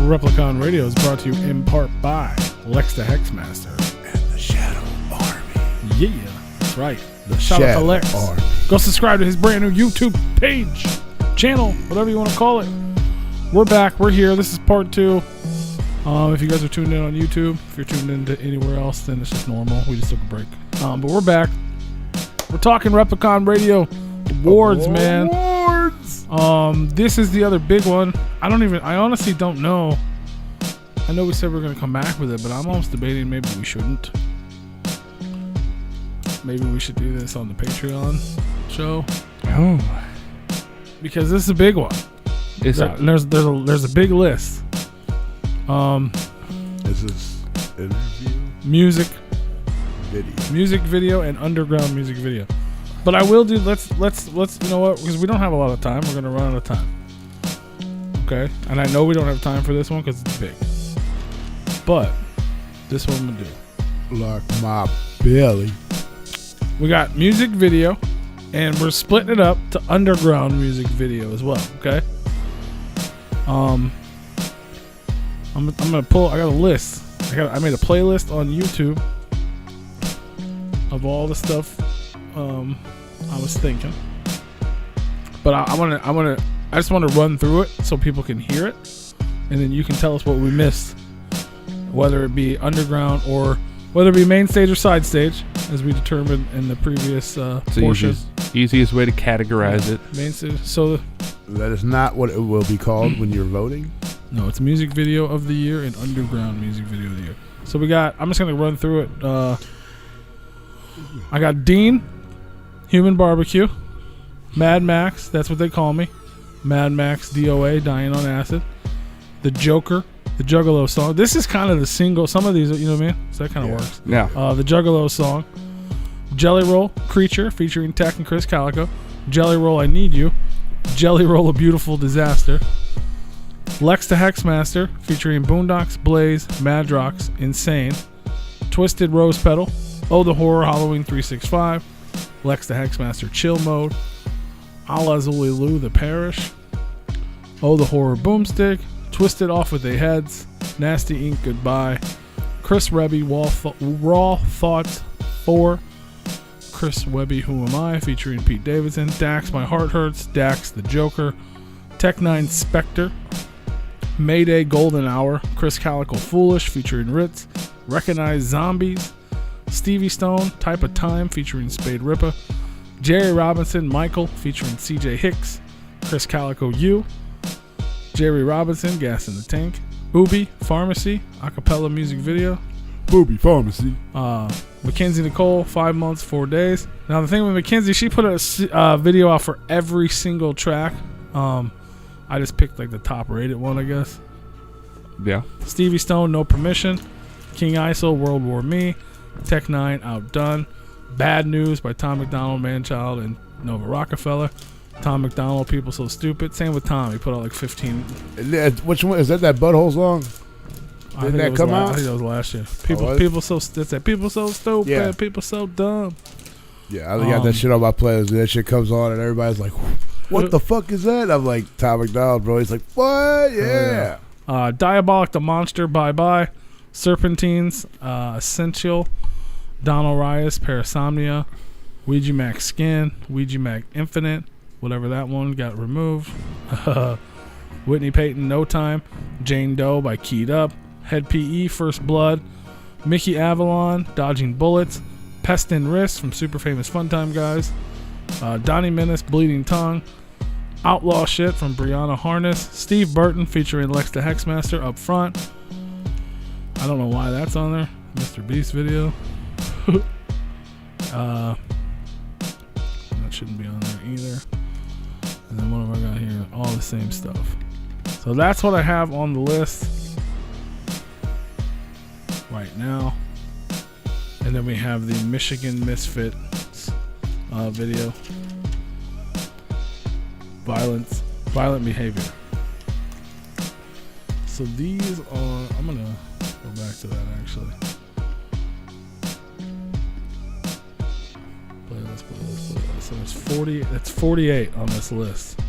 Replicon Radio is brought to you in part by Lex the Hexmaster and the Shadow Army. Yeah, that's right. Shout out to Lex. Army. Go subscribe to his brand new YouTube page, channel, whatever you want to call it. We're back. We're here. This is part 2. If you guys are tuned in on YouTube, if you're tuned in to anywhere else, then it's just normal. We just took a break. But we're back. We're talking Replicon Radio Awards, man. Awards. This is the other big one. I honestly don't know. I know we said we are going to come back with it, but I'm almost debating maybe we shouldn't. Maybe we should do this on the Patreon show. Oh. Because this is a big one. There's a big list. This is interview, music video, and underground music video. But I will do. Let's you know what? Because we don't have a lot of time. We're gonna run out of time. Okay, and I know we don't have time for this one because it's big. But this one I'm gonna do. Like my belly. We got music video, and we're splitting it up to underground music video as well. Okay. I'm gonna pull. I got a list. I made a playlist on YouTube of all the stuff I was thinking. But I just want to run through it so people can hear it, and then you can tell us what we missed, whether it be underground or whether it be main stage or side stage, as we determined in the previous portion. Easiest way to categorize it. Main stage. So that is not what it will be called when you're voting. No, it's music video of the year and underground music video of the year. So we got. I'm just gonna run through it. I got Dean, Human Barbecue, Mad Max. That's what they call me. Mad Max DOA, Dying on Acid. The Joker, the Juggalo song. This is kind of the single. Some of these, you know what I mean? So that kind of works. Yeah. The Juggalo song. Jelly Roll, Creature, featuring Tech and Chris Calico. Jelly Roll, I Need You. Jelly Roll, A Beautiful Disaster. Lex the Hexmaster, featuring Boondocks, Blaze, Madrox, Insane. Twisted Rose Petal. Oh the Horror, Halloween 365. Lex the Hexmaster, Chill Mode. Alazulilu, The Parish. Oh the Horror, Boomstick. Twisted Off With Their Heads. Nasty Ink, Goodbye. Chris Webby, Raw Thoughts 4. Chris Webby, Who Am I, featuring Pete Davidson. Dax, My Heart Hurts. Dax, The Joker. Tech 9, Spectre. Mayday, Golden Hour. Chris Calico, Foolish, featuring Ritz. Recognize Zombies. Stevie Stone, Type of Time, featuring Spade Ripper. Jerry Robinson, Michael, featuring CJ Hicks. Chris Calico, You. Jerry Robinson, Gas in the Tank. Ubi, Pharmacy, acapella music video. Booby Pharmacy. Mackenzie Nicole, 5 months, 4 days. Now the thing with Mackenzie, she put a video out for every single track. I just picked like the top rated one, I guess. Yeah. Stevie Stone, No Permission. King ISO, World War Me. Tech 9, Outdone. Bad News by Tom McDonald, Manchild, and Nova Rockefeller. Tom McDonald, People So Stupid. Same with Tom. He put out like 15. Which one? Is that Butthole song? Did that come out? I think that was last year. People so stupid. Yeah. People so dumb. Yeah, I got that shit on my playlist. That shit comes on and everybody's like, what the fuck is that? I'm like, Tom McDonald, bro. He's like, what? Yeah. Diabolic the Monster, Bye Bye. Serpentines, Essential. Donald Rias, Parasomnia. Ouija Mac Skin. Ouija Mac Infinite. Whatever that one got removed. Whitney Payton, No Time. Jane Doe by Keyed Up. Head PE, First Blood. Mickey Avalon, Dodging Bullets. Pest in Wrist from Super Famous Funtime Guys. Donnie Menace, Bleeding Tongue. Outlaw Shit from Brianna Harness. Steve Burton featuring Lex the Hexmaster, Up Front. I don't know why that's on there. Mr. Beast video. That shouldn't be on there either. And then what have I got here? All the same stuff. So that's what I have on the list right now. And then we have the Michigan Misfits video. Violent behavior. So these are, I'm gonna go back to that actually. Playlist. So it's 40. That's 48 on this list.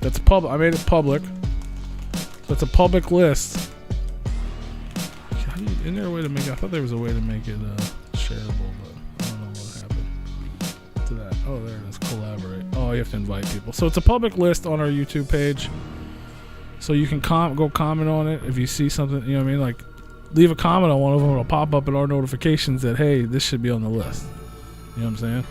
That's public. I made it public. So it's a public list. Isn't there a way to make it? I thought there was a way to make it shareable, but I don't know what happened to that. Oh, there it is. Collaborate. Oh, you have to invite people. So it's a public list on our YouTube page. So you can go comment on it if you see something. You know what I mean? Like, leave a comment on one of them. It'll pop up in our notifications that, hey, this should be on the list. You know what I'm saying?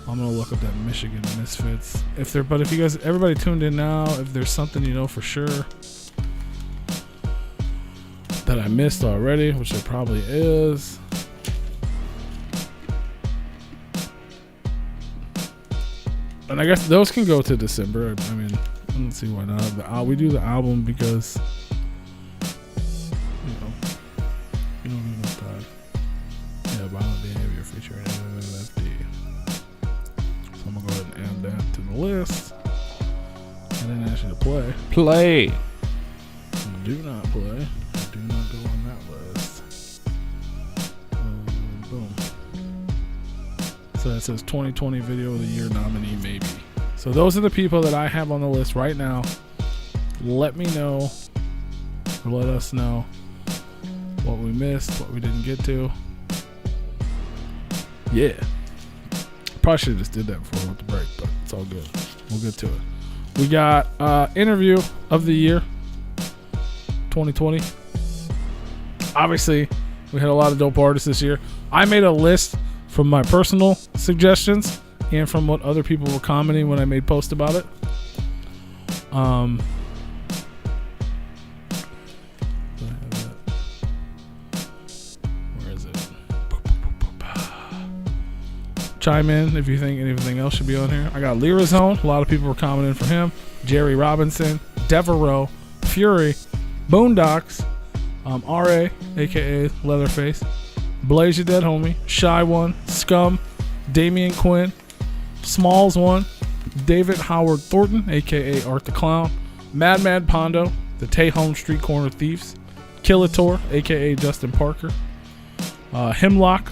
I'm gonna look up that Michigan Misfits. But if you guys, everybody tuned in now, if there's something you know for sure that I missed already, which there probably is. And I guess those can go to December. I mean, I don't see why not. We do the album because, you know, you don't need enough time. Yeah, violent behavior featuring MMFD. So I'm gonna go ahead and add that to the list. And then ask you to play. Play. Do not play. Do not go on that list. Boom. So it says 2020 Video of the Year nominee, maybe. So those are the people that I have on the list right now. Let me know, or let us know what we missed, what we didn't get to. Yeah. Probably should have just did that before we went to break, but it's all good. We'll get to it. We got interview of the year 2020. Obviously, we had a lot of dope artists this year. I made a list from my personal suggestions and from what other people were commenting when I made posts about it. Where is it? Chime in if you think anything else should be on here. I got Lyrazone. A lot of people were commenting for him. Jerry Robinson, Devereaux, Fury, Boondocks, R.A., a.k.a. Leatherface, Blaze Your Dead Homie, Shy One, Scum, Damian Quinn, Smalls One, David Howard Thornton, a.k.a. Art the Clown, Mad Pondo, the Tejon Street Corner Thieves, Killator, a.k.a. Justin Parker, Hemlock,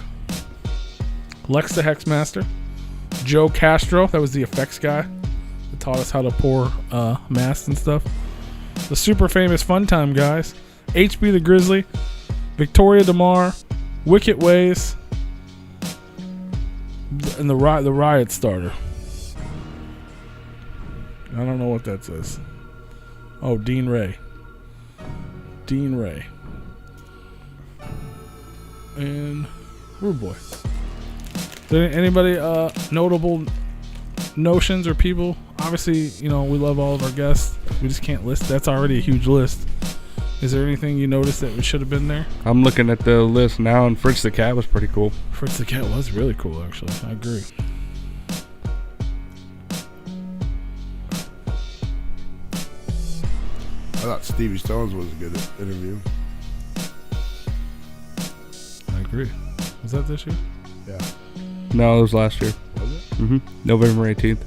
Lex the Hexmaster, Joe Castro, that was the effects guy that taught us how to pour masks and stuff, the super famous Funtime guys, HB the Grizzly, Victoria DeMar, Wicked Ways, and the Riot Starter. I don't know what that says. Oh, Dean Ray. And Rude Boy. Anybody notable notions or people? Obviously, you know, we love all of our guests. We just can't list. That's already a huge list. Is there anything you noticed that should have been there? I'm looking at the list now, and Fritz the Cat was pretty cool. Fritz the Cat was really cool, actually. I agree. I thought Stevie Stones was a good interview. I agree. Was that this year? Yeah. No, it was last year. Was it? Mm-hmm. November 18th.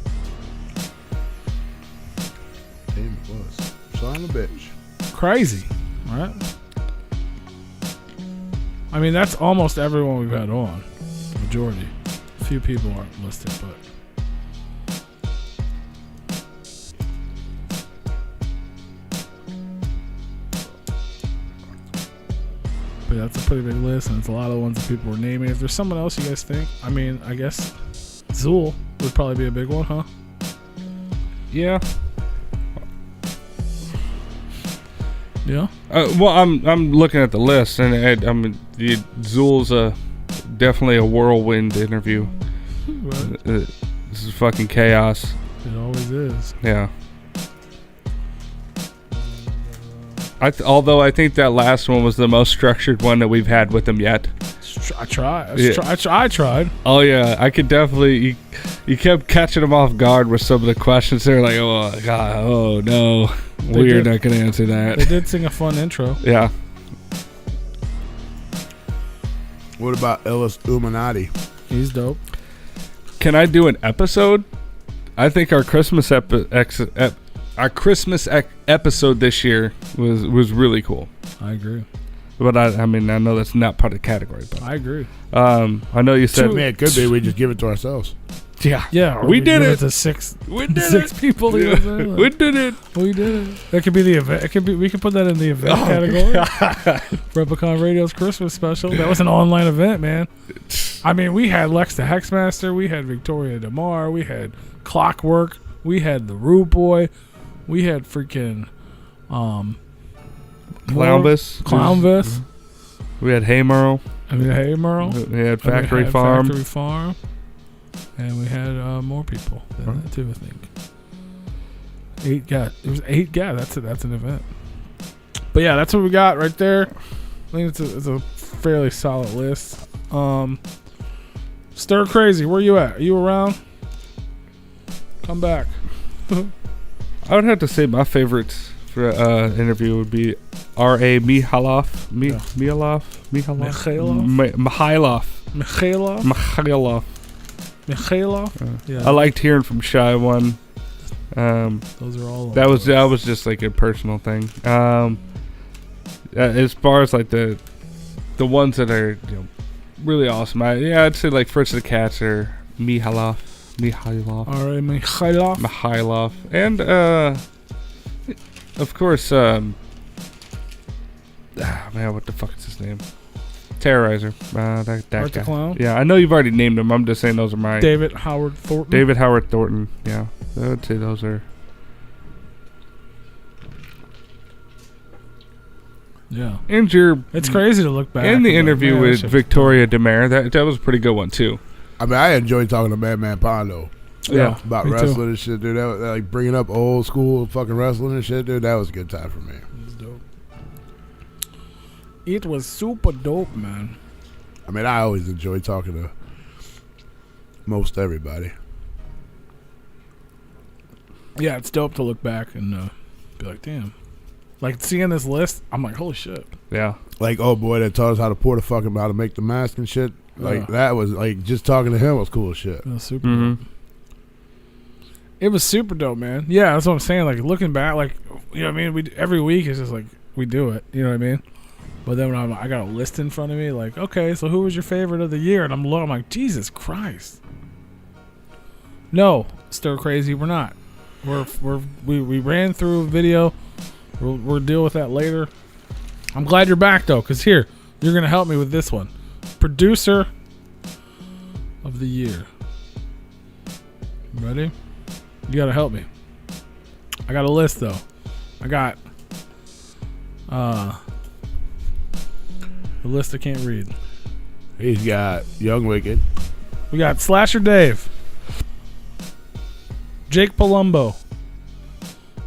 Damn, it was. Son of a bitch. Crazy, right? I mean, that's almost everyone we've had on. Majority. A few people aren't listed, but. But that's a pretty big list, and it's a lot of ones that people were naming. If there's someone else you guys think, I mean, I guess Zool would probably be a big one, huh? Yeah. Yeah. Well, I'm looking at the list, and I mean, Zool's definitely a whirlwind interview. Right. This is fucking chaos. It always is. Yeah. Although I think that last one was the most structured one that we've had with him yet. I tried. Yeah. I tried. Oh yeah, I could definitely. You kept catching him off guard with some of the questions. They're like, "Oh God, oh no, we're not gonna answer that." They did sing a fun intro. Yeah. What about Ellis Illuminati? He's dope. Can I do an episode? I think our Christmas episode this year was really cool. I agree. But I mean, I know that's not part of the category. But I agree. I know you said. I mean, it could be. We just give it to ourselves. Yeah, or We did give it. To six it. people. Yeah. We did it. We did it. That could be the event. It could be. We could put that in the event category. Replicon Radio's Christmas special. That was an online event, man. I mean, we had Lex the Hexmaster. We had Victoria DeMar. We had Clockwork. We had the Rude Boy. We had freaking Clownvis. We had Hey Merle. I mean, hey Merle. We had Factory Farm. Factory Farm. And we had more people than that too, I think. 8 guys. It was 8 guys. That's an event. But yeah, that's what we got right there. I think it's a fairly solid list. Stir Crazy, where you at? Are you around? Come back. I would have to say my favorites for interview would be R.A. Mihailov. Yeah. I liked hearing from Shy One. Those are all. That was just like a personal thing. As far as like the ones that are really awesome, I'd say like Fritz the Cats or Mihailov. R.A. Mihailov. And of course, man, what the fuck is his name? Terrorizer. That Art guy. the Clown? Yeah, I know you've already named him. I'm just saying those are mine. David Howard Thornton. Yeah, I would say those are. Yeah. And it's crazy to look back. And the interview man, with Victoria DeMare, that was a pretty good one too. I mean, I enjoyed talking to Madman Pondo. Yeah, about me wrestling too. and shit, dude. That was, like bringing up old school fucking wrestling and shit, dude. That was a good time for me. It was dope. It was super dope, man. I mean, I always enjoy talking to most everybody. Yeah, it's dope to look back and be like, damn. Like seeing this list, I'm like, holy shit. Yeah. Like, oh boy, that taught us how to pour the fucking, how to make the mask and shit. Like that was like just talking to him was cool as shit. It was super dope. It was super dope, man. Yeah, that's what I'm saying. Like looking back, like you know what I mean. Every week it's just like we do it. You know what I mean. But then when I got a list in front of me, like okay, so who was your favorite of the year? And I'm like, Jesus Christ. No, Stir Crazy, we're not. We ran through a video. We'll deal with that later. I'm glad you're back though, cause here you're gonna help me with this one. Producer of the year. Ready? You gotta help me. I got a list though. I got the list I can't read. He's got Young Wicked. We got Slasher Dave, Jake Palumbo,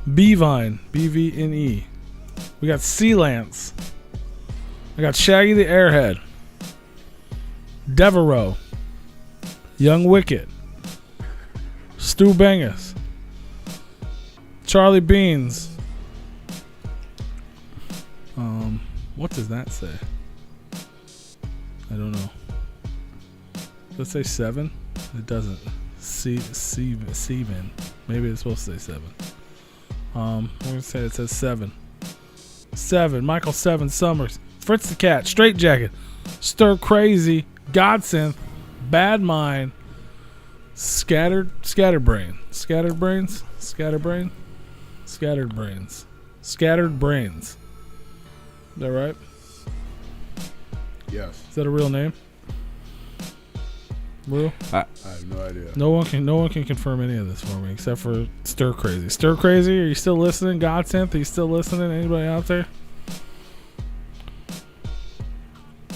Bvine, BVNE. We got Sea-Lance. I got Shaggy the Airhead, Devereaux, Young Wicked, Stu Bengus, Charlie Beans. What does that say? I don't know. Does it say 7? It doesn't. Seven. Maybe it's supposed to say 7. We're gonna say it says 7. 7. Michael 7 Summers, Fritz the Cat, Straight Jacket, Stir Crazy, Godsynth, Bad Mind, Scattered Brains. Is that right? Yes. Is that a real name? Real? I have no idea. No one can confirm any of this for me except for Stir Crazy. Stir Crazy, are you still listening? Godsynth, are you still listening? Anybody out there?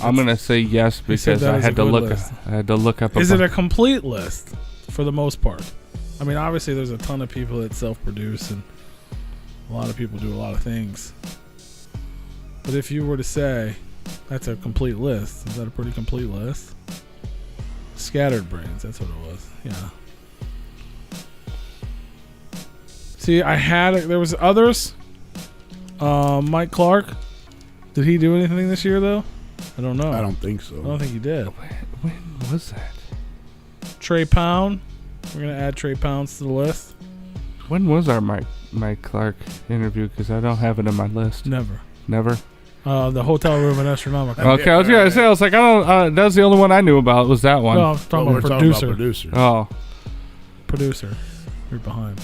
I'm gonna say yes because I had to look up. Is it a complete list for the most part? I mean, obviously there's a ton of people that self-produce and a lot of people do a lot of things. But if you were to say that's a complete list, is that a pretty complete list? Scattered Brains, that's what it was. Yeah. See, there was others. Mike Clark. Did he do anything this year though? I don't know. I don't think so. I don't think he did. When was that? Trey Pound. We're gonna add Trey Pounds to the list. When was our Mike Clark interview? Because I don't have it in my list. Never. The hotel room in Astronomica. Okay, I was gonna say. I was like, I don't. That's the only one I knew about. Was that one? No, I'm talking about we're producer. talking about producer. Oh, producer. You're behind.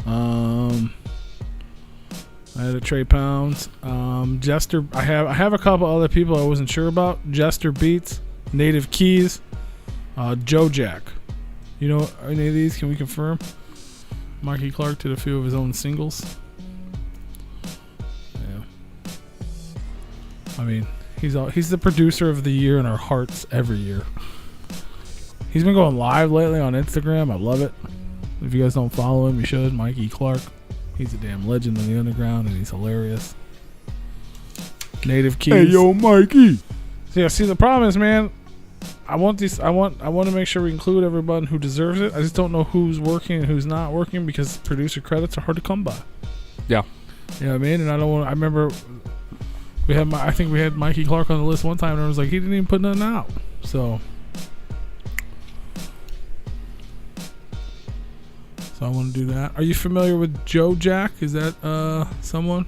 I had a Trey Pounds. Jester. I have a couple other people I wasn't sure about. Jester Beats, Native Keys, Joe Jack. You know any of these? Can we confirm? Mikey Clark did a few of his own singles. Yeah. I mean, he's the producer of the year in our hearts every year. He's been going live lately on Instagram. I love it. If you guys don't follow him, you should. Mikey Clark. He's a damn legend in the underground, and he's hilarious. Native Keys. Hey, yo, Mikey. So yeah, see, the problem is, man, I want to make sure we include everyone who deserves it. I just don't know who's working and who's not working because producer credits are hard to come by. Yeah. You know what I mean? And I don't want. I remember I think we had Mikey Clark on the list one time, and I was like, he didn't even put nothing out. So I want to do that. Are you familiar with Joe Jack? Is that someone?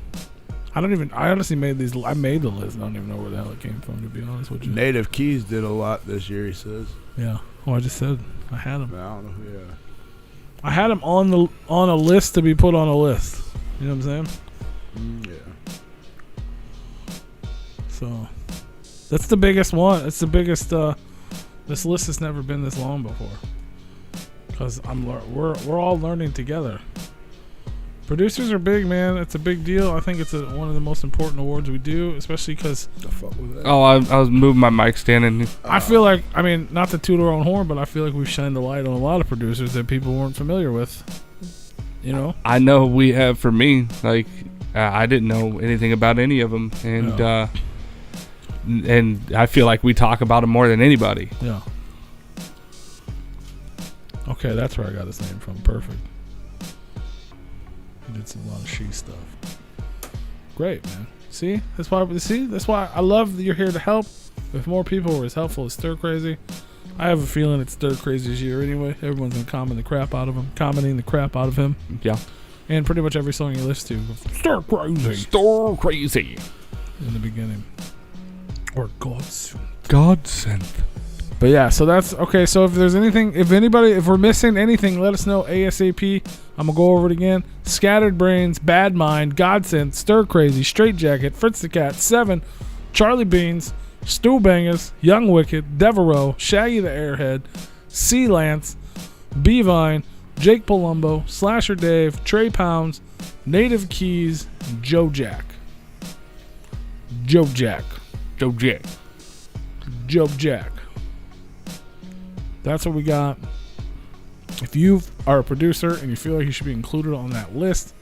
I honestly made these. I made the list. I don't even know where the hell it came from, to be honest with you. Native Keys did a lot this year, he says. Yeah. Well, I just said I had him. I don't know. Yeah. I had him on a list to be put on a list. You know what I'm saying? Yeah. So that's the biggest one. It's the biggest. This list has never been this long before. Because we're all learning together. Producers are big, man. It's a big deal. I think it's one of the most important awards we do, especially because. Oh, I was moving my mic stand and. I feel like, I mean, not to toot our own horn, but I feel like we've shined the light on a lot of producers that people weren't familiar with. You know. I know we have. For me, like, I didn't know anything about any of them, and and I feel like we talk about them more than anybody. Yeah. Okay, that's where I got his name from. Perfect. He did a lot of she stuff. Great, man. See, that's why I love that you're here to help. If more people were as helpful as Stir Crazy, I have a feeling it's Stir Crazy's year anyway. Everyone's gonna commenting the crap out of him. Yeah. And pretty much every song you listen to, Stir Crazy. Stir Crazy. In the beginning. Or Godsend. But yeah, so that's okay. So if there's anything, if we're missing anything, let us know ASAP. I'm gonna go over it again. Scattered Brains, Bad Mind, Godsend, Stir Crazy, Straight Jacket, Fritz the Cat, 7, Charlie Beans, Stu Bangers, Young Wicked, Devereaux, Shaggy the Airhead, C Lance, Beevine, Jake Palumbo, Slasher Dave, Trey Pounds, Native Keys, Joe Jack. That's what we got. If you are a producer and you feel like you should be included on that list,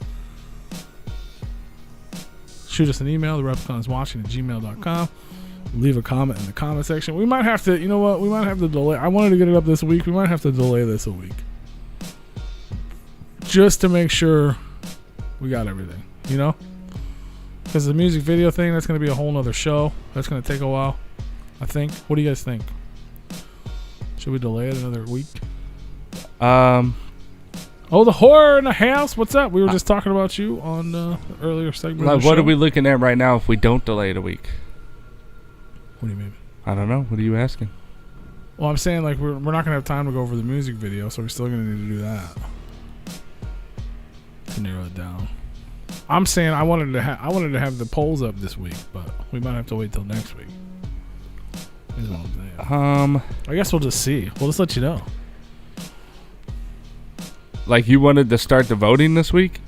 shoot us an email, therepliconiswatching@gmail.com. Leave a comment in the comment section. We might have to, you know what? We might have to delay. I wanted to get it up this week. We might have to delay this a week. Just to make sure we got everything, you know? Because the music video thing, that's going to be a whole nother show. That's going to take a while, I think. What do you guys think? Should we delay it another week? Oh, the horror in the house. What's up? We were just talking about you on the earlier segment. Like, what are we looking at right now if we don't delay it a week? What do you mean? I don't know. What are you asking? Well, I'm saying like we're not gonna have time to go over the music video, so we're still gonna need to do that to narrow it down. I'm saying I wanted to have the polls up this week, but we might have to wait till next week. Is what I'm saying. I guess we'll just see. We'll just let you know. Like, you wanted to start the voting this week?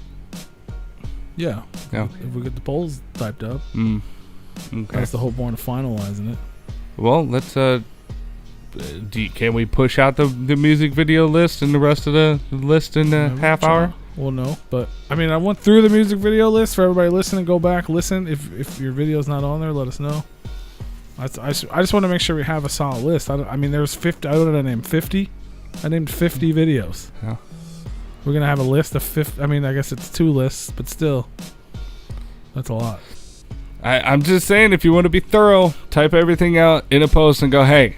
Yeah. Yeah. If we get the polls typed up. Okay. That's the whole point of finalizing it. Well, let's can we push out the music video list and the rest of the list in a half hour? Well, no, but I mean, I went through the music video list for everybody listening. Go back, listen. If your video's not on there, let us know. I just want to make sure we have a solid list. I mean, there's 50. What did I name? 50. I named 50 videos. Yeah. We're gonna have a list of 50. I mean, I guess it's 2 lists, but still, that's a lot. I'm just saying, if you want to be thorough, type everything out in a post and go, hey,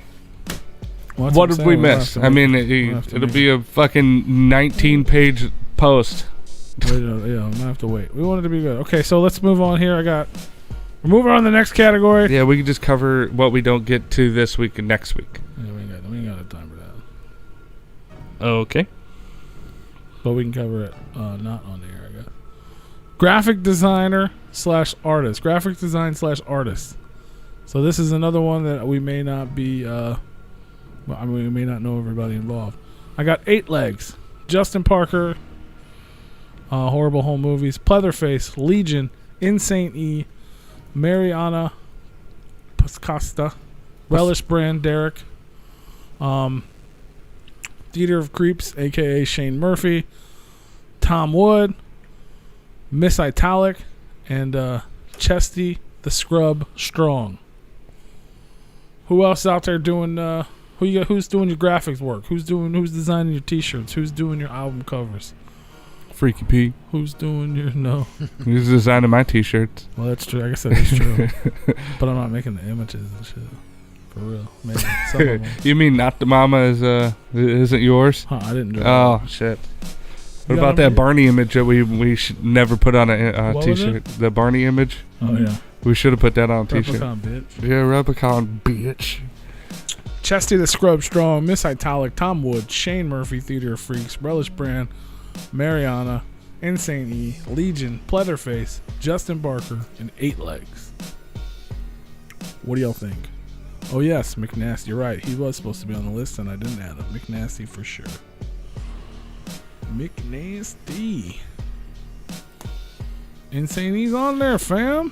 what did we miss? I mean, it'll be a fucking 19-page post. Yeah, I'm gonna have to wait. We want it to be good. Okay, so let's move on here. We're moving on to the next category. Yeah, we can just cover what we don't get to this week and next week. Yeah, we ain't got time for that. Okay. But we can cover it not on the air, I guess. Graphic designer / artist. Graphic design / artist. So this is another one that we may not be... we may not know everybody involved. I got 8 legs. Justin Parker, Horrible Home Movies, Pleatherface, Legion, Insane E, Mariana Pascosta, Relish Brand, Derek, Theater of Creeps, a.k.a. Shane Murphy, Tom Wood, Miss Italic, and Chesty the Scrub Strong. Who else out there doing... Who's doing your graphics work? Who's designing your T-shirts? Who's doing your album covers? Freaky Pete. Who's doing your... No. He's designing my T-shirts. Well, that's true. I guess that is true. But I'm not making the images and shit. For real. Maybe some of them. You mean Not the Mama isn't yours? Huh, I didn't draw Oh, shit. What about that Barney image that we should never put on a T-shirt? The Barney image? Oh, yeah. We should have put that on a T-shirt. Replicon, bitch. Yeah, Replicon, bitch. Chesty the Scrub Strong, Miss Italic, Tom Wood, Shane Murphy, Theater of Freaks, Relish Brand, Mariana, Insane E, Legion, Pleatherface, Justin Barker, and 8 legs. What do y'all think? Oh yes, McNasty. You're right. He was supposed to be on the list, and I didn't add him. McNasty for sure. McNasty. Insane E's on there, fam.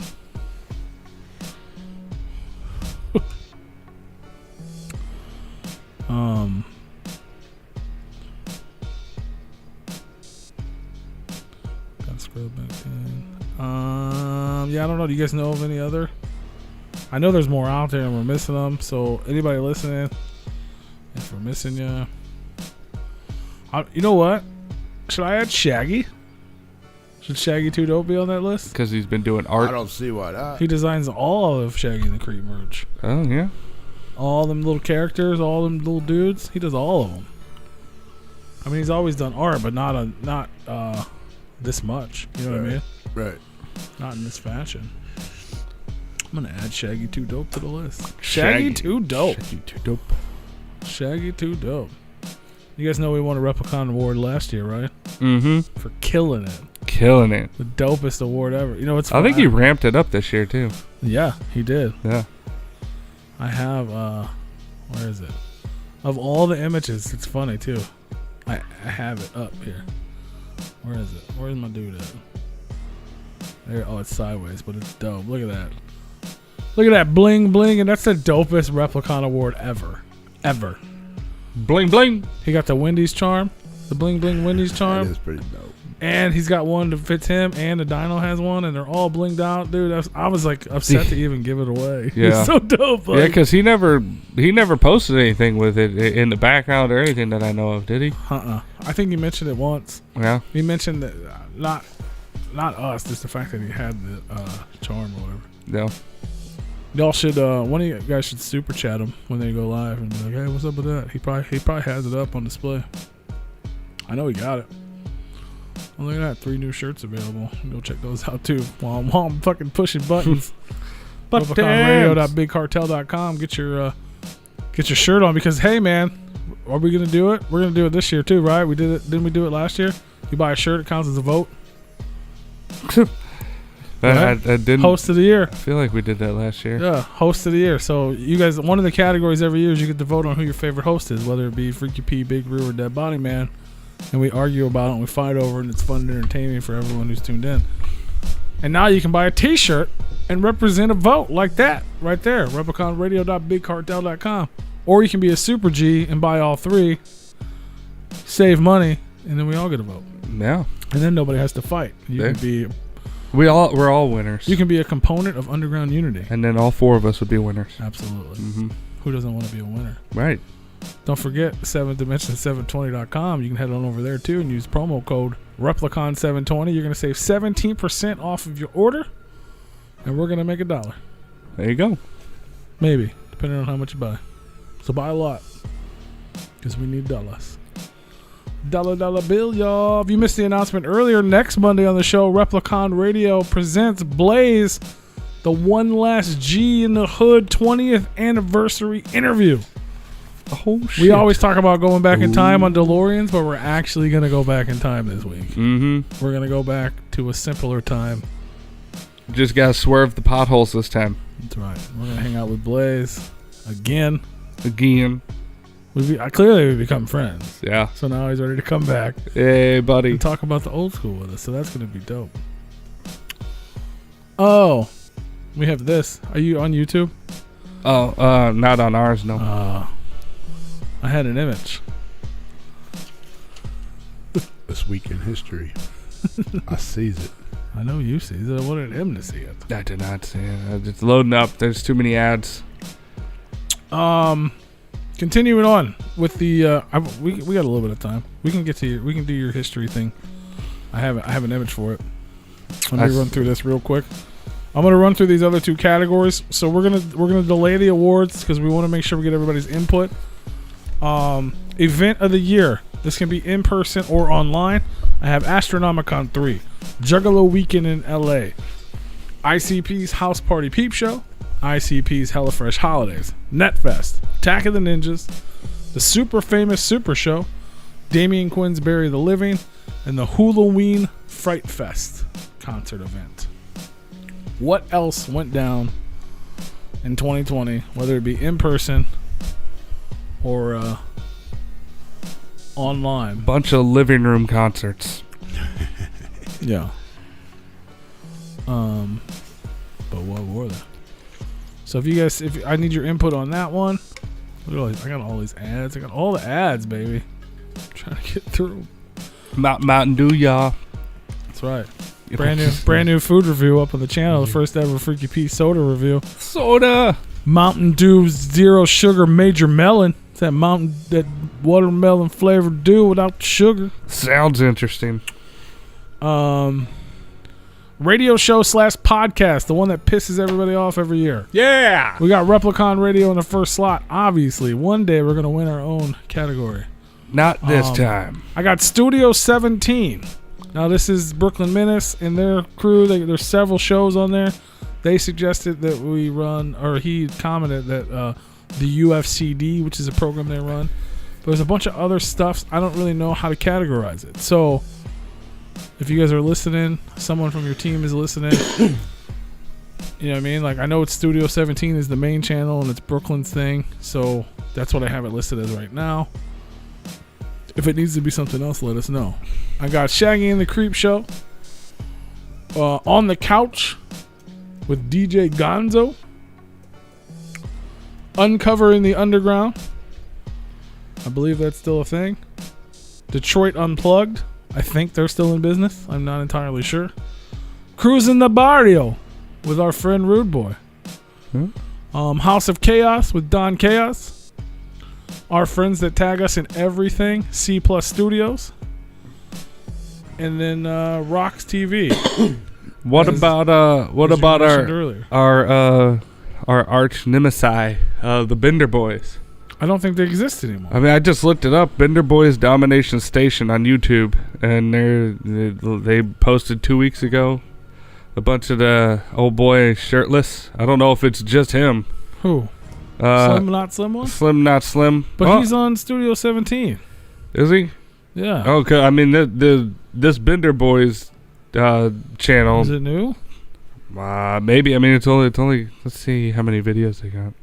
Gotta scroll back in. Yeah, I don't know. Do you guys know of any other? I know there's more out there and we're missing them. So anybody listening, if we're missing you, you know what? Should I add Shaggy? Should Shaggy 2 Dope be on that list? Because he's been doing art. I don't see why not. He designs all of Shaggy and the Creep merch. Oh, yeah. All them little characters, all them little dudes. He does all of them. I mean, he's always done art, but not this much. You know what I mean? Right. Not in this fashion. I'm gonna add Shaggy 2 Dope to the list. Shaggy 2 Dope. Shaggy 2 Dope. Shaggy 2 Dope. You guys know we won a Replicon Award last year, right? Mm-hmm. For killing it. Killing it. The dopest award ever. You know what's I think he ramped it up this year, too. Yeah, he did. Yeah. I have, where is it? Of all the images, it's funny, too. I have it up here. Where is it? Where's my dude at? There. Oh, it's sideways, but it's dope. Look at that. Look at that bling bling, and that's the dopest Replicon Award ever. Ever. Bling bling. He got the Wendy's charm. The bling bling Wendy's charm. That is pretty dope. And he's got one that fits him, and the Dino has one, and they're all blinged out, dude. I was like upset to even give it away. Yeah, it's so dope. Like, yeah, because he never posted anything with it in the background or anything that I know of, did he? I think he mentioned it once. Yeah, he mentioned that not us, just the fact that he had the charm or whatever. Yeah. Y'all should one of you guys should super chat him when they go live and be like, "Hey, what's up with that?" He probably has it up on display. I know he got it. Oh, look at that. 3 new shirts available. Go check those out too while I'm fucking pushing buttons. RepliconRadio.BigCartel.com. Get your shirt on, because hey man, are we gonna do it? We're gonna do it this year too, right? We did it. Didn't we do it last year? You buy a shirt, it counts as a vote. I didn't. Host of the year. I feel like we did that last year. Yeah, host of the year. So you guys, one of the categories every year is you get to vote on who your favorite host is, whether it be Freaky P, Big Roo, or Dead Body Man. And we argue about it and we fight over it, and it's fun and entertaining for everyone who's tuned in. And now you can buy a t-shirt and represent a vote like that right there. RepliconRadio.BigCartel.com. Or you can be a super G and buy all 3, save money, and then we all get a vote. Yeah. And then nobody has to fight. We're all winners. You can be a component of Underground Unity. And then all 4 of us would be winners. Absolutely. Mm-hmm. Who doesn't want to be a winner? Right. Don't forget 7dimension720.com. You can head on over there too and use promo code Replicon720. You're going to save 17% off of your order, and we're going to make $1. There you go. Maybe, depending on how much you buy. So buy a lot, because we need dollars. Dollar bill, y'all. If you missed the announcement earlier, next Monday on the show, Replicon Radio presents Blaze, the One Last G in the Hood 20th anniversary interview. Oh, shit. We always talk about going back in time on DeLoreans, but we're actually going to go back in time this week. Mm-hmm. We're going to go back to a simpler time. Just got to swerve the potholes this time. That's right. We're going to hang out with Blaze again. Again. Clearly, we become friends. Yeah. So now he's ready to come back. Hey, buddy. And talk about the old school with us. So that's going to be dope. Oh, we have this. Are you on YouTube? Oh, not on ours, no. I had an image. This week in history. I sees it. I know you see it. I wanted him to see it. I did not see it. It's loading up. There's too many ads. Continuing on with the we got a little bit of time. We can get to we can do your history thing. I have an image for it. Let me run through this real quick. I'm gonna run through these other two categories. So we're gonna delay the awards because we want to make sure we get everybody's input. Event of the year. This can be in person or online. I have Astronomicon 3, Juggalo Weekend in LA, ICP's House Party Peep Show, ICP's Hella Fresh Holidays, Netfest, Attack of the Ninjas, the Super Famous Super Show, Damian Quinn's Bury the Living, and the Halloween Fright Fest concert event. What else went down in 2020, whether it be in person or online? Bunch of living room concerts. Yeah. But what were they? So if I need your input on that one. Look at I got all these ads. I got all the ads, baby. I'm trying to get through. Mountain Dew, y'all. That's right. Brand new food review up on the channel. The first ever Freaky Pete soda review. Soda. Mountain Dew Zero Sugar Major Melon. It's that watermelon flavored dew without sugar. Sounds interesting. Radio show / podcast, the one that pisses everybody off every year. Yeah. We got Replicon Radio in the first slot. Obviously, one day we're gonna win our own category. Not this time. I got Studio 17. Now this is Brooklyn Menace and their crew. There's several shows on there. They suggested that we run, or he commented that the UFCD, which is a program they run. But there's a bunch of other stuff. I don't really know how to categorize it. So if you guys are listening, someone from your team is listening. You know what I mean? Like, I know it's Studio 17 is the main channel and it's Brooklyn's thing. So that's what I have it listed as right now. If it needs to be something else, let us know. I got Shaggy and the Creep Show. On the Couch with DJ Gonzo. Uncovering the Underground. I believe that's still a thing. Detroit Unplugged. I think they're still in business. I'm not entirely sure. Cruising the Barrio with our friend Rude Boy. House of Chaos with Don Chaos. Our friends that tag us in everything, C Plus Studios. And then Rocks TV. What about our arch nemesis, the Bender Boys? I don't think they exist anymore. I mean, I just looked it up. Bender Boys Domination Station on YouTube, and they posted 2 weeks ago a bunch of the old boy shirtless. I don't know if it's just him. Who? Slim Not Slim one? Slim Not Slim. But he's on Studio 17. Is he? Yeah. Okay. I mean, this Bender Boys channel. Is it new? Maybe. I mean, it's only. Let's see how many videos they got.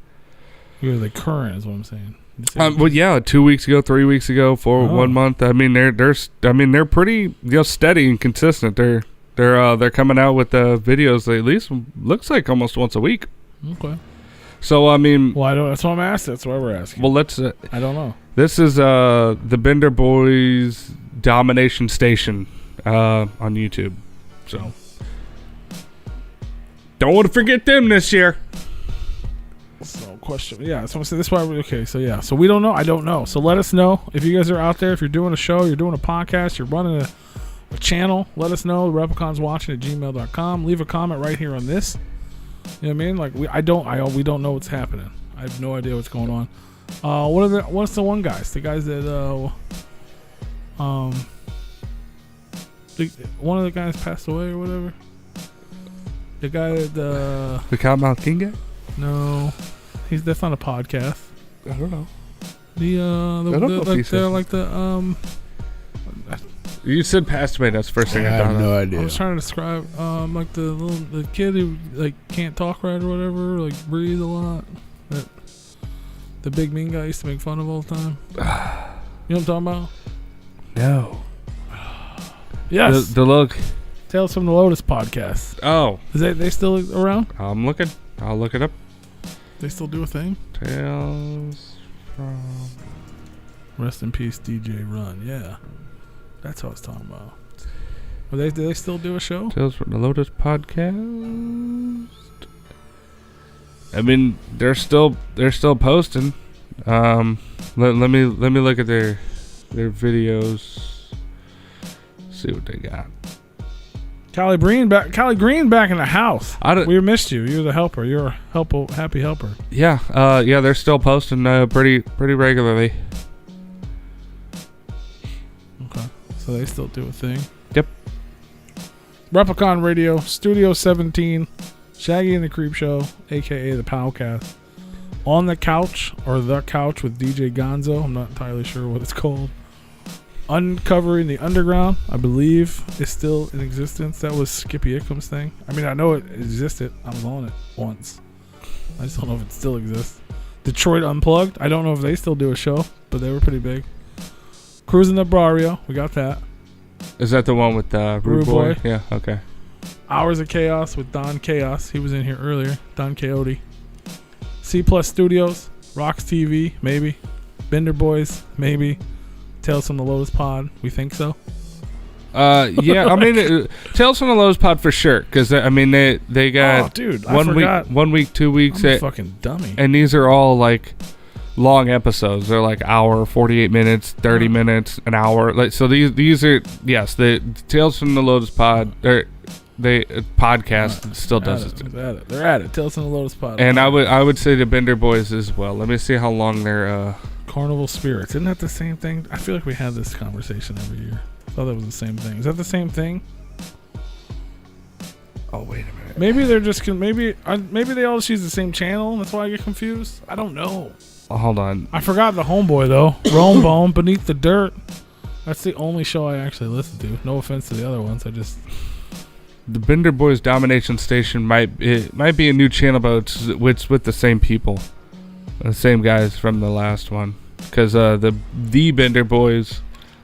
You're the current is what I'm saying. Well, yeah, 2 weeks ago, 3 weeks ago, 1 month. I mean, they're pretty steady and consistent. They're coming out with videos at least looks like almost once a week. Okay. So I mean, well, I don't. That's why I'm asking. That's why we're asking. Well, let's. I don't know. This is the Bender Boys Domination Station on YouTube. So don't want to forget them this year. So question. Yeah. So I'm saying this is why we okay. So yeah. So we don't know. I don't know. So let us know if you guys are out there. If you're doing a show, you're doing a podcast, you're running a channel. Let us know. Repliconiswatching@gmail.com. Leave a comment right here on this. You know what I mean? Like we don't know what's happening. I have no idea what's going on. What's the one guys? The guys that one of the guys passed away or whatever. The guy that the Cottonmouth King guy? No, that's not a podcast. I don't know. You said Past Tomatoes first thing I have no idea. I was trying to describe like the kid who like can't talk right or whatever, like breathe a lot. That the big mean guy used to make fun of all the time. You know what I'm talking about? No. Yes. The look. Tales from the Lotus podcast. Oh. Is they still around? I'm looking. I'll look it up. They still do a thing? Tales from... Rest in peace, DJ Run. Yeah. That's what I was talking about. Do they still do a show? Tales from the Lotus podcast. I mean, they're still posting. Let me look at their videos. See what they got. Callie Green back in the house. We missed you. You're the helper. You're a happy helper. Yeah. They're still posting pretty regularly. Okay. So they still do a thing. Yep. Replicon Radio, Studio 17, Shaggy and the Creep Show, aka the Powcast. On the Couch or The Couch with DJ Gonzo. I'm not entirely sure what it's called. Uncovering the Underground, I believe, is still in existence. That was Skippy Ickham's thing. I mean, I know it existed. I was on it once. I just don't know if it still exists. Detroit Unplugged, I don't know if they still do a show, but they were pretty big. Cruising the Barrio, we got that. Is that the one with Rude Boy? Yeah, okay. Hours of Chaos with Don Chaos. He was in here earlier. Don Coyote. C Plus Studios, Rocks TV, maybe. Bender Boys, maybe. Tales from the Lotus Pod, we think so. Yeah, I mean, Tales from the Lotus Pod for sure, because I mean they got 1 week, 2 weeks. I'm a fucking dummy. And these are all like long episodes. They're like hour, 48 minutes, 30 minutes, an hour. Like so, these are the Tales from the Lotus Pod. They podcast still does it. They're at it. Tales from the Lotus Pod. And I would say the Bender Boys as well. Let me see how long they're. Carnival Spirits. Isn't that the same thing? I feel like we had this conversation every year. I thought that was the same thing. Is that the same thing? Oh, wait a minute. Maybe they're just maybe they all just use the same channel. And that's why I get confused. I don't know. Oh, hold on. I forgot the homeboy though. Rome Bone, Beneath the Dirt. That's the only show I actually listen to. No offense to the other ones. The Bender Boys Domination Station might be a new channel, but it's with the same people. The same guys from the last one, because the Bender Boys,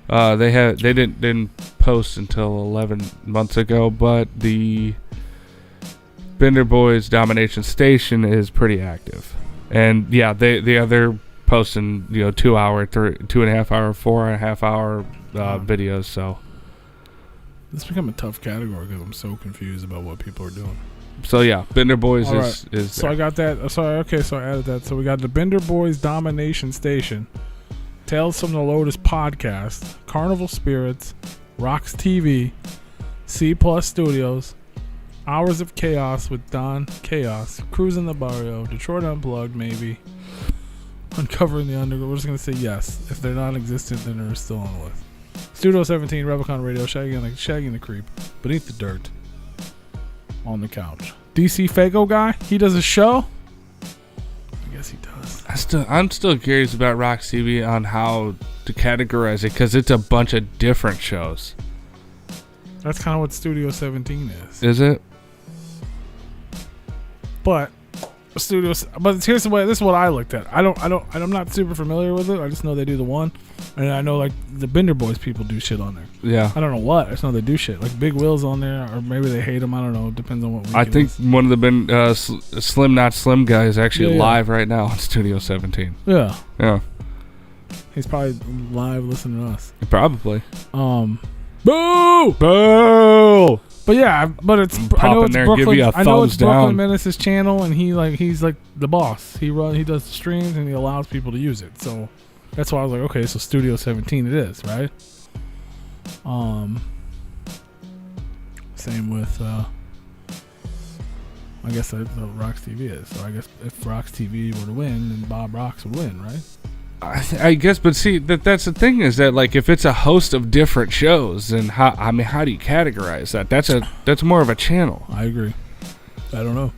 they didn't post until 11 months ago, but the Bender Boys Domination Station is pretty active, and yeah, they're posting 2 hour, 2.5 hour, 4.5 hour videos. So it's become a tough category because I'm so confused about what people are doing. So yeah, Bender Boys is so there. I got that. Sorry, okay, so I added that. So we got the Bender Boys Domination Station, Tales from the Lotus podcast, Carnival Spirits, Rocks TV, C Plus Studios, Hours of Chaos with Don Chaos, Cruising the Barrio, Detroit Unplugged, maybe, Uncovering the Underground. We're just gonna say yes. If they're non-existent, then they're still on the list. Studio 17, Replicon Radio, Shaggy and the Creep, Beneath the Dirt. On the Couch. DC Fago guy? He does a show? I guess he does. I'm still curious about Rocks TV on how to categorize it, because it's a bunch of different shows. That's kind of what Studio 17 is. Is it? But here's the way. This is what I looked at. I'm not super familiar with it. I just know they do the one, and I know like the Bender Boys people do shit on there. Yeah. I don't know what. I just know they do shit. Like Big Will's on there, or maybe they hate him. I don't know. It depends on what week. I think one of the Slim Not Slim guy is actually live right now on Studio 17. Yeah. Yeah. He's probably live listening to us. Probably. Boo! Boo! But yeah, but I know it's Brooklyn. I know it's Brooklyn Menace's channel, and he's like the boss. He does the streams, and he allows people to use it. So that's why I was like, okay, so Studio 17 it is, right? Same with I guess that's what Rocks TV is. So I guess if Rocks TV were to win, then Bob Rocks would win, right? I guess, but see, that's the thing is that like if it's a host of different shows, then how do you categorize that? That's more of a channel. I agree. I don't know.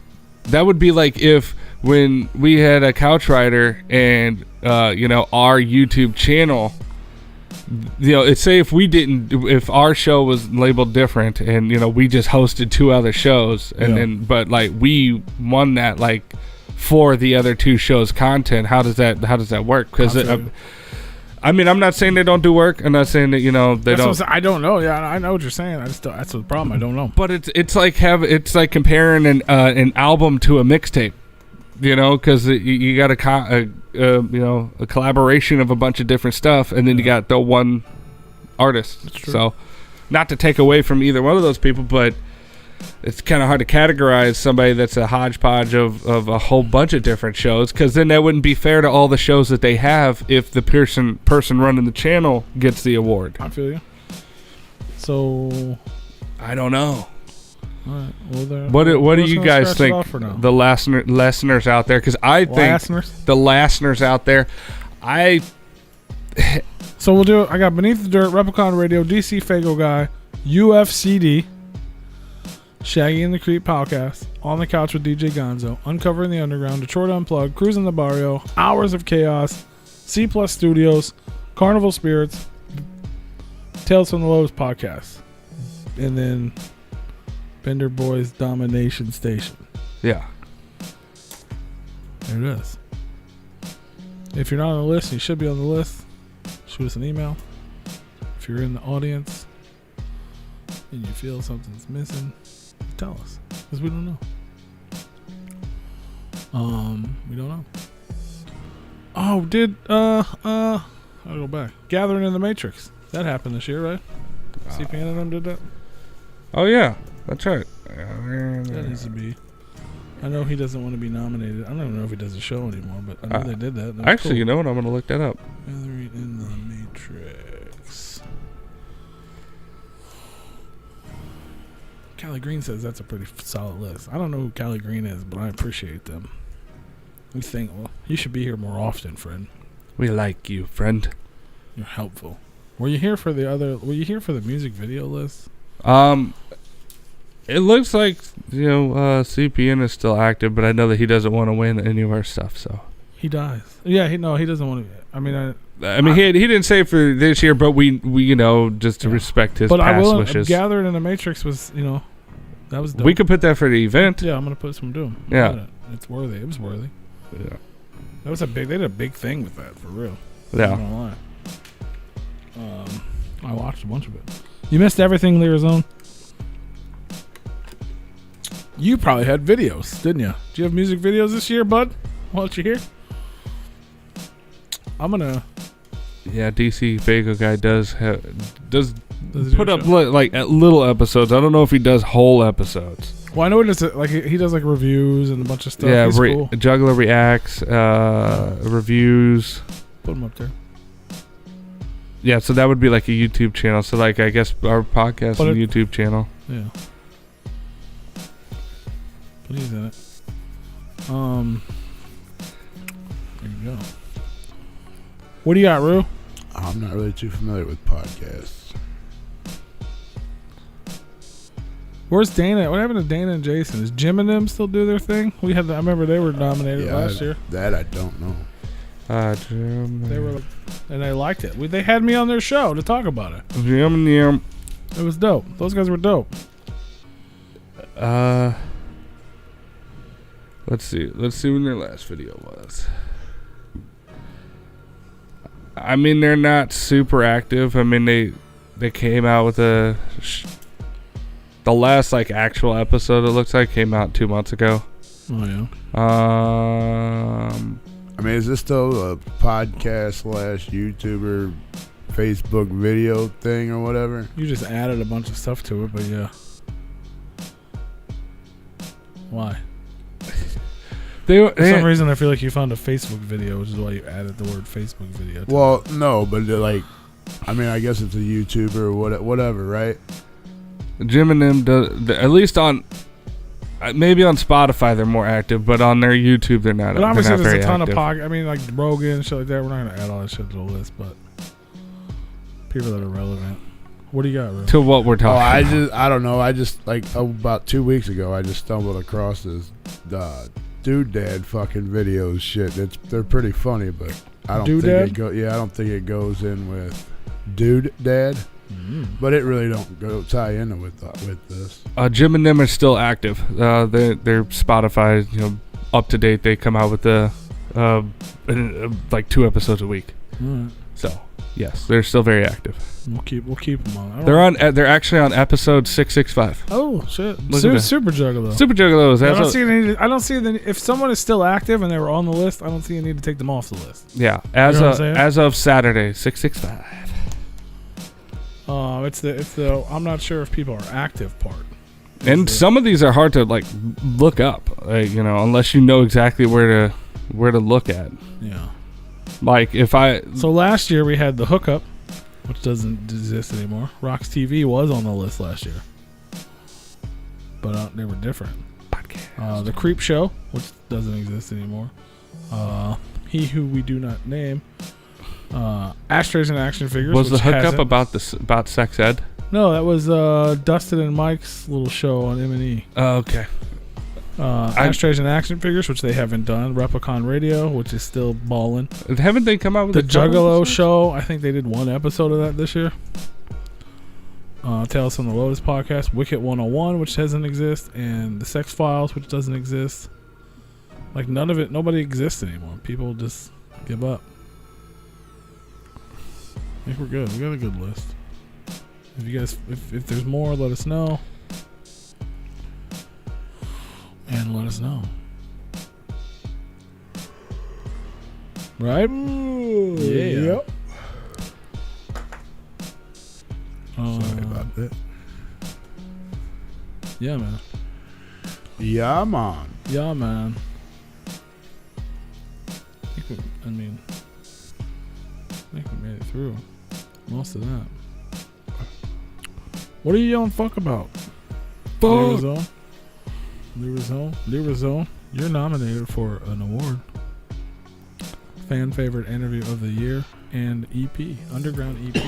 That would be like if when we had a couch rider and our YouTube channel, it's say if our show was labeled different and we just hosted 2 other shows and but like we won that like for the other 2 shows content, how does that work? Because I'm not saying they don't do work. I'm not saying that they don't. I don't know. Yeah, I know what you're saying. That's the problem. I don't know. But it's like comparing an album to a mixtape. Because you got a collaboration of a bunch of different stuff, and then you got the one artist. That's true. So, not to take away from either one of those people, but it's kind of hard to categorize somebody that's a hodgepodge of a whole bunch of different shows, because then that wouldn't be fair to all the shows that they have if the person running the channel gets the award. I feel you. So, I don't know. All right. Well, what do you guys think, the listeners out there? Because I think the listeners out there, So we'll do. I got Beneath the Dirt, Replicon Radio, DC Fago Guy, UFCD, Shaggy and the Creep Podcast, On the Couch with DJ Gonzo, Uncovering the Underground, Detroit Unplugged, Cruising the Barrio, Hours of Chaos, C Plus Studios, Carnival Spirits, Tales from the Lows Podcast, and then Bender Boys Domination Station. Yeah. There it is. If you're not on the list, you should be on the list. Shoot us an email. If you're in the audience and you feel something's missing, tell us, because we don't know. We don't know. Oh, I'll go back. Gathering in the Matrix. That happened this year, right? CPN and them did that. Oh yeah, that's right. That needs to be. I know he doesn't want to be nominated. I don't even know if he does a show anymore, but I know they did that. Actually, cool. You know what? I'm going to look that up. Gathering in the Matrix. Callie Green says that's a pretty solid list. I don't know who Callie Green is, but I appreciate them. We think, well, you should be here more often, friend. We like you, friend. You're helpful. Were you here for the music video list? It looks like CPN is still active, but I know that he doesn't want to win any of our stuff. So he dies. Yeah, he doesn't want to. I mean, he didn't say for this year, but we just to respect his past wishes. Gathering in the Matrix was that was dope. We could put that for the event. Yeah, I'm gonna put some doom. Yeah, it's worthy. It was worthy. Yeah, that was they did a big thing with that for real. Yeah, I'm not gonna lie. I watched a bunch of it. You missed everything, Lyrazone. You probably had videos, didn't you? Do you have music videos this year, bud? Why don't you hear? I'm gonna. Yeah, DC Fago Guy does put up little episodes. I don't know if he does whole episodes. Well, I know he does he does reviews and a bunch of stuff. Yeah, cool. Juggler reacts, reviews. Put them up there. Yeah, so that would be like a YouTube channel. So I guess our podcast is a YouTube channel. Yeah. But he's in it. There you go. What do you got, Rue? I'm not really too familiar with podcasts. Where's Dana? What happened to Dana and Jason? Is Jim and them still do their thing? I remember they were nominated last year. That I don't know. Jim. They were, and they liked it. They had me on their show to talk about it. Jim and Jim. It was dope. Those guys were dope. Let's see when their last video was. I mean, they're not super active. I mean, they came out with the last actual episode. It looks like came out 2 months ago. Oh yeah. I mean, is this still a podcast / YouTuber Facebook video thing or whatever? You just added a bunch of stuff to it, but yeah. Why? For some reason, I feel like you found a Facebook video, which is why you added the word Facebook video. Well, no, but I guess it's a YouTuber or whatever, right? Jim and them do, at least on, maybe on Spotify they're more active, but on their YouTube they're not. But obviously, there's a ton active. of podcasts. I mean, like Rogan and shit like that. We're not gonna add all that shit to the list, but people that are relevant. What do you got, Rue? To what we're talking about. I don't know. I just about 2 weeks ago, I just stumbled across this doodad fucking videos shit. They're pretty funny, but I don't Doodad? think I don't think it goes in with doodad. But it really don't tie in with this. Jim and them are still active. They're Spotify, up to date. They come out with like 2 episodes a week. Right. So yes, they're still very active. We'll keep them on. They're actually on episode 665. Oh shit! Super Juggalo. Super Juggalos. I don't see if someone is still active and they were on the list. I don't see a need to take them off the list. Yeah, as of Saturday, 665. It's the I'm not sure if people are active part. And some of these are hard to look up, unless you know exactly where to look at. Yeah. So last year we had the Hookup, which doesn't exist anymore. Rox TV was on the list last year, but they were different. The Creep Show, which doesn't exist anymore. He Who We Do Not Name. Ashtrays and Action Figures. Was the Hookup about sex ed? No, that was Dustin and Mike's little show on M&E. Oh, okay. Ashtrays and Action Figures, which they haven't done. Replicon Radio, which is still balling. Haven't they come out with the Juggalo show? I think they did 1 episode of that this year. Tales from the Lotus podcast. Wicket 101, which doesn't exist. And the Sex Files, which doesn't exist. Nobody exists anymore. People just give up. I think we're good. We got a good list. If you guys, if there's more, let us know. And let us know. Right? Ooh, yeah. Yep. Sorry about that. Yeah, man. Yeah, man. Yeah, man. I think we made it through most of that. What are you yelling fuck about? Fuck. Lirazone, you're nominated for an award. Fan favorite interview of the year and EP, underground EP.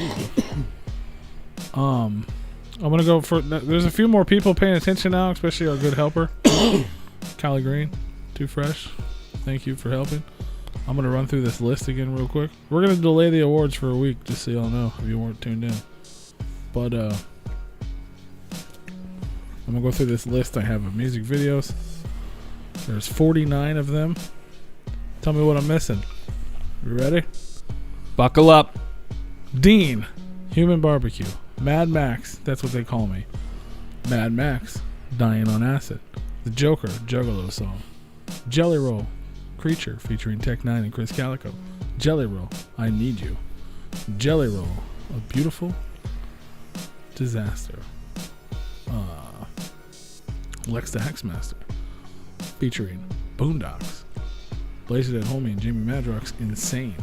I'm gonna go for. There's a few more people paying attention now, especially our good helper, Callie Green, Too Fresh. Thank you for helping. I'm gonna run through this list again real quick. We're gonna delay the awards for a week, just so y'all know if you weren't tuned in. But I'm gonna go through this list I have of music videos. There's 49 of them. Tell me what I'm missing. You ready? Buckle up. Dean, Human Barbecue. Mad Max, that's what they call me. Mad Max, Dying on Acid. The Joker, Juggalo song. Jelly Roll, Creature, featuring Tech 9 and Chris Calico. Jelly Roll, I Need You. Jelly Roll, A Beautiful Disaster. Lex the Hexmaster, featuring Boondocks. Blaze It at Homie and Jamie Madrox, Insane.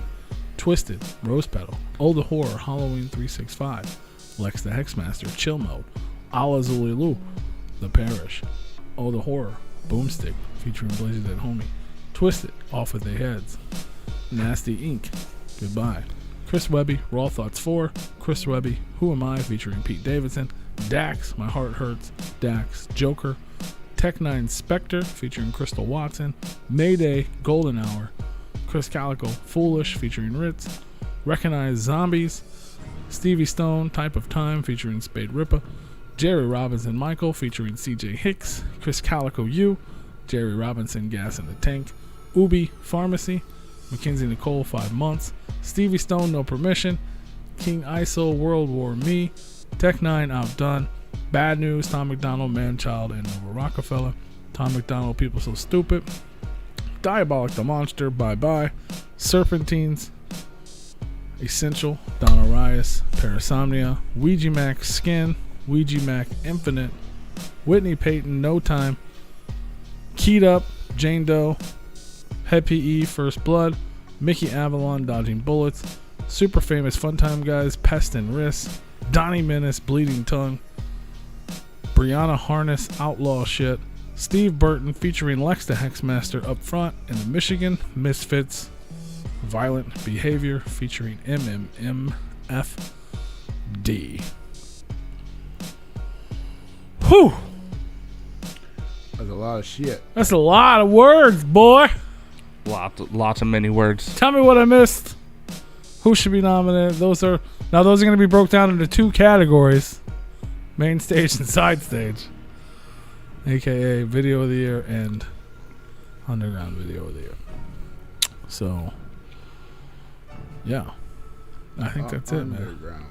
Twisted, Rose Petal. Oh the Horror, Halloween 365. Lex the Hexmaster, Chill Mode. Ala Zulilu, The Parish. Oh the Horror, Boomstick, featuring Blaze It at Homie. Twisted, Off With Their Heads. Nasty Inc., Goodbye. Chris Webby, Raw Thoughts 4. Chris Webby, Who Am I, featuring Pete Davidson. Dax, My Heart Hurts. Dax, Joker. Tech 9 Spectre, featuring Crystal Watson. Mayday, Golden Hour. Chris Calico, Foolish, featuring Ritz. Recognize Zombies. Stevie Stone, Type of Time, featuring Spade Rippa. Jerry Robinson Michael, featuring CJ Hicks. Chris Calico U. Jerry Robinson, Gas in the Tank. Ubi, Pharmacy. Mackenzie Nicole, 5 Months. Stevie Stone, No Permission. King ISO, World War Me. Tech 9, Outdone. Bad News, Tom McDonald, Manchild, and Nova Rockefeller. Tom McDonald, People So Stupid. Diabolic the Monster, Bye Bye. Serpentines, Essential, Donna Rias, Parasomnia. Ouija Mac, Skin. Ouija Mac, Infinite. Whitney Payton, No Time. Keyed Up, Jane Doe. Head PE, First Blood. Mickey Avalon, Dodging Bullets. Super Famous Funtime Guys, Pest and Risk. Donnie Menace, Bleeding Tongue. Brianna Harness, Outlaw Shit. Steve Burton featuring Lex the Hexmaster up front. In the Michigan Misfits, Violent Behavior featuring MMMFD. Whew! That's a lot of shit. That's a lot of words, boy. Lots of many words. Tell me what I missed. Who should be nominated? Those are going to be broke down into 2 categories: main stage and side stage, aka video of the year and underground video of the year. So, yeah, I think that's it, man.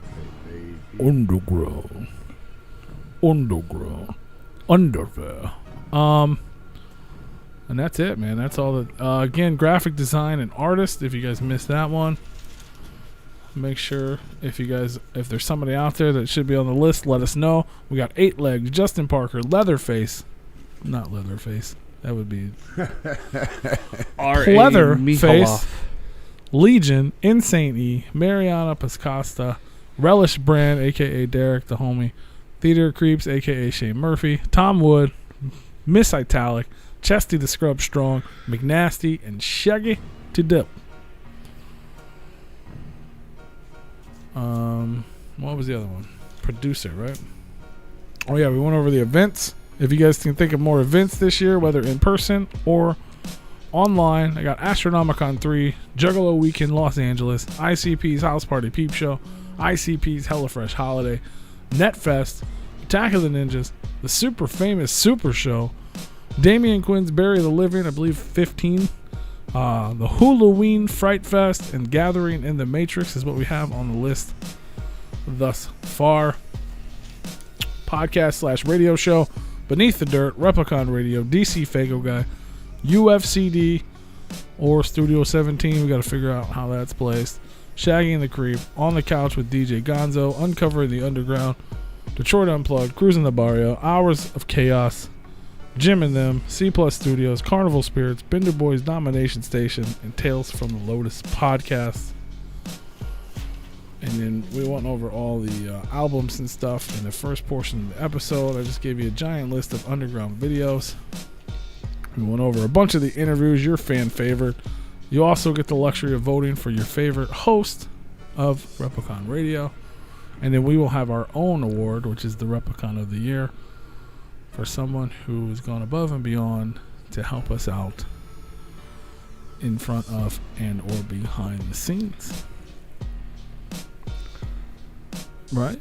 Underground. Underwear. And that's it, man. That's all that. Again, graphic design and artist. If you guys missed that one, make sure if there's somebody out there that should be on the list, let us know. We got 8 Legs, Justin Parker, Leatherface. Not Leatherface. That would be Leatherface. Legion, Insane E, Mariana Pascosta, Relish Brand, aka Derek the homie, Theater Creeps, aka Shane Murphy, Tom Wood, Miss Italic, Chesty the Scrub Strong, McNasty, and Shaggy to Dip. What was the other one? Producer, right? Oh yeah, we went over the events. If you guys can think of more events this year, whether in person or online, I got Astronomicon 3, Juggalo Weekend Los Angeles, ICP's House Party Peep Show, ICP's HelloFresh Holiday, NetFest, Attack of the Ninjas, the super famous Super Show, Damian Quinn's Bury the Living, I believe 15, the Halloween Fright Fest, and Gathering in the Matrix is what we have on the list thus far. Podcast / radio show, Beneath the Dirt, Replicon Radio, DC Fago Guy, UFCD, or Studio 17. We got to figure out how that's placed. Shaggy and the Creep, On the Couch with DJ Gonzo, Uncovering the Underground, Detroit Unplugged, Cruising the Barrio, Hours of Chaos, Jim and Them, C Plus Studios, Carnival Spirits, Bender Boys Domination Station, and Tales from the Lotus podcast. And then we went over all the albums and stuff in the first portion of the episode. I just gave you a giant list of underground videos. We went over a bunch of the interviews, your fan favorite. You also get the luxury of voting for your favorite host of Replicon Radio. And then we will have our own award, which is the Replicon of the Year, for someone who has gone above and beyond to help us out in front of and or behind the scenes. Right?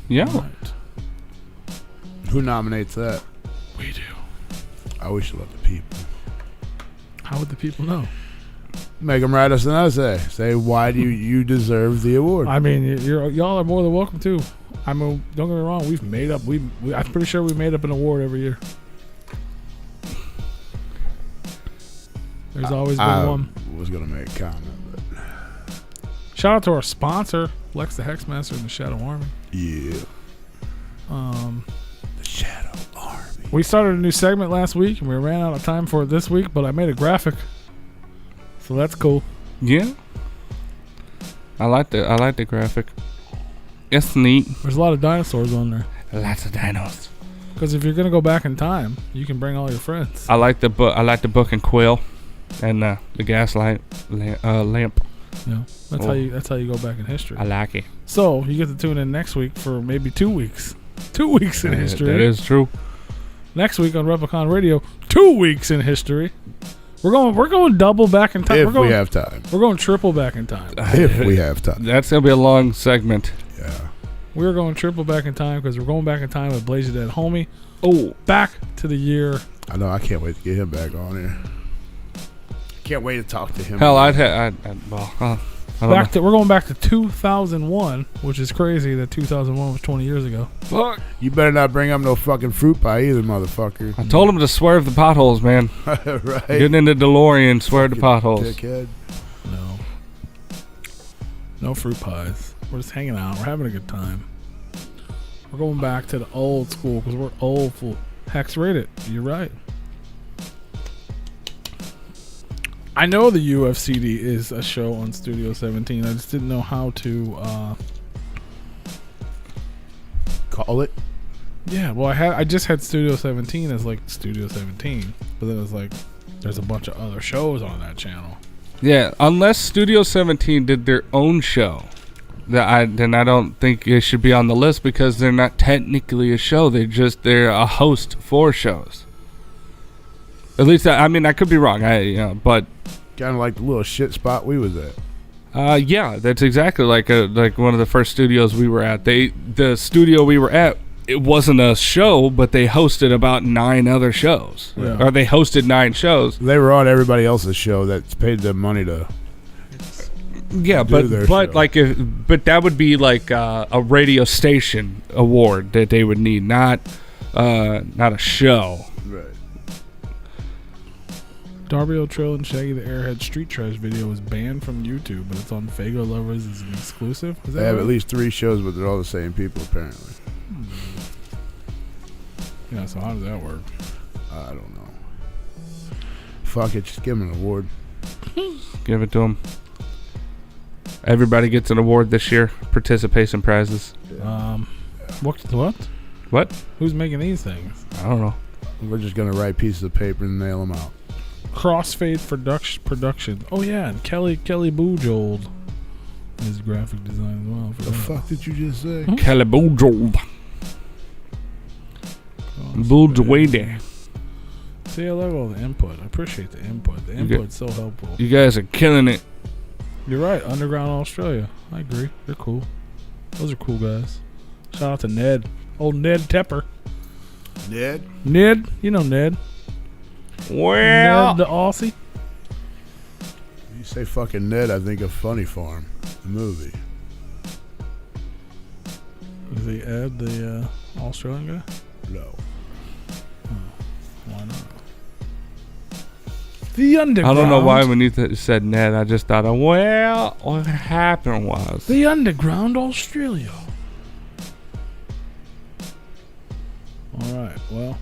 Yeah. Right. Who nominates that? We do. I wish to let the people. How would the people know? Make them write us an essay. Say, why do you deserve the award? I mean, y'all are more than welcome to. I mean, don't get me wrong. We've made up. I'm pretty sure we made up an award every year. There's always been one. I was gonna make a comment, but shout out to our sponsor, Lex the Hexmaster and the Shadow Army. Yeah. The Shadow Army. We started a new segment last week, and we ran out of time for it this week, but I made a graphic, so that's cool. Yeah. I like the graphic. It's neat. There's a lot of dinosaurs on there. Lots of dinos. Because if you're gonna go back in time, you can bring all your friends. I like the book. I like the book and quill, and the gaslight lamp. Yeah, that's how you go back in history. I like it. So you get to tune in next week for maybe 2 weeks. 2 weeks in history. That is true. Next week on Replicon Radio, 2 weeks in history. We're going double back in time. If we have time. We're going triple back in time. If we have time. That's gonna be a long segment. Yeah. We're going triple back in time because we're going back in time with Blaze Your Dead Homie. Oh, back to the year. I know. I can't wait to get him back on here. Can't wait to talk to him. Hell, again. We're going back to 2001, which is crazy that 2001 was 20 years ago. Fuck. You better not bring up no fucking fruit pie either, motherfucker. I told him to swerve the potholes, man. Right. Getting in the DeLorean, swerve the potholes. Dickhead. No fruit pies. We're just hanging out. We're having a good time. We're going back to the old school because we're old fool. Hex rated. You're right. I know the UFCD is a show on Studio 17. I just didn't know how to call it. Yeah, well, I just had Studio 17 as like Studio 17, but then it's like there's a bunch of other shows on that channel. Yeah, unless Studio 17 did their own show, then I don't think it should be on the list because they're not technically a show. They're a host for shows. At least, I mean, I could be wrong. But kind of like the little shit spot we was at. yeah, that's exactly like one of the first studios we were at. The studio we were at, it wasn't a show, but they hosted about 9 other shows. Yeah. Or they hosted 9 shows. They were on everybody else's show that's paid them money to. Yeah, but that would be like a radio station award that they would need, not a show. Right. Darby O'Trill and Shaggy the Airhead Street Trash video was banned from YouTube, but it's on Fago Lovers as an exclusive. Is that They have right? at least 3 shows, but they're all the same people apparently. Yeah, so how does that work? I don't know. Fuck it, just give them an award. Give it to them. Everybody gets an award this year. Participation prizes. What? Who's making these things? I don't know. We're just gonna write pieces of paper and nail them out. Crossfade Production. Oh yeah, and Kelly Boojold is graphic design as well. What the fuck did you just say? Kelly Boojold. Boojold. See, I love all the input. I appreciate the input. The input's so helpful. You guys are killing it. You're right. Underground Australia. I agree. They're cool. Those are cool guys. Shout out to Ned. Old Ned Tepper. Ned? Ned? You know Ned. Well, Ned the Aussie. You say fucking Ned, I think of Funny Farm, the movie. Is he Ed, the Australian guy? No. Why not? The Underground. I don't know why when you said Ned, I just thought, well, what happened was. The Underground Australia. Alright, well,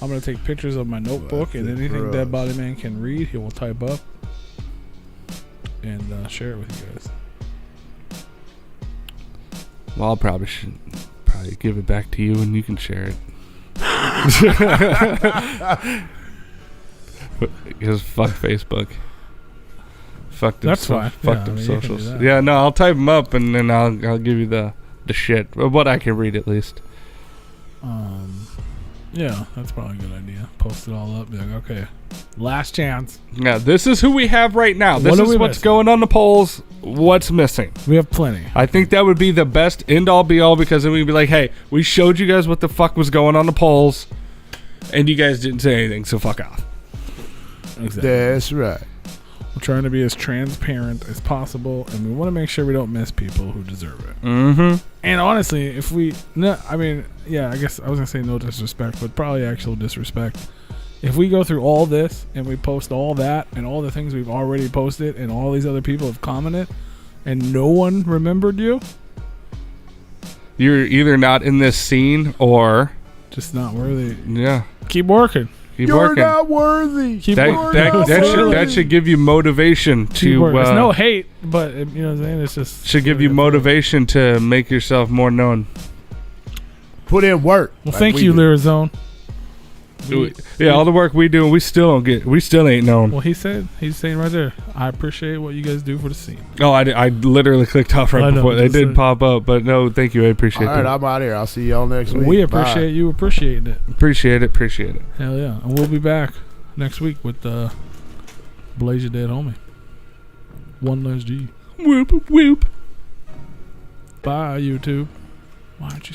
I'm going to take pictures of my notebook and anything Dead Body Man can read, he will type up and share it with you guys. Well, I'll probably should give it back to you and you can share it. Because fuck Facebook. Fuck them. That's fine. Fuck them socials. Yeah, no, I'll type them up and then I'll give you the shit. What I can read at least. Yeah, that's probably a good idea. Post it all up. Be like, okay, last chance. Yeah, this is who we have right now. This What are is we what's missing? going on the polls. What's missing? We have plenty. I think that would be the best end-all be-all because then we'd be like, hey, we showed you guys what the fuck was going on the polls and you guys didn't say anything, so fuck off. Exactly. That's right. We're trying to be as transparent as possible, and we want to make sure we don't miss people who deserve it. Mm-hmm. And honestly, if we... No, I mean, yeah, I guess I was going to say no disrespect, but probably actual disrespect. If we go through all this and we post all that and all the things we've already posted and all these other people have commented and no one remembered you... You're either not in this scene or... Just not worthy. Yeah. Keep working. You're working. not worthy. Keep That should give you motivation to. It's no hate, but you know what I'm saying. It's just should give you motivation to make yourself more known. Put in work. Well, thank you, Lyrizone. Yeah, all the work we do, we still ain't known. Well, he's saying right there. I appreciate what you guys do for the scene. Oh, I literally clicked off right before they did pop up, but no, thank you, I appreciate it. All right, I'm out here. I'll see y'all next week. We appreciate you appreciating it. Appreciate it. Hell yeah, and we'll be back next week with Blaze Your Dead Homie. One less G. Whoop whoop. Bye, YouTube. Why aren't you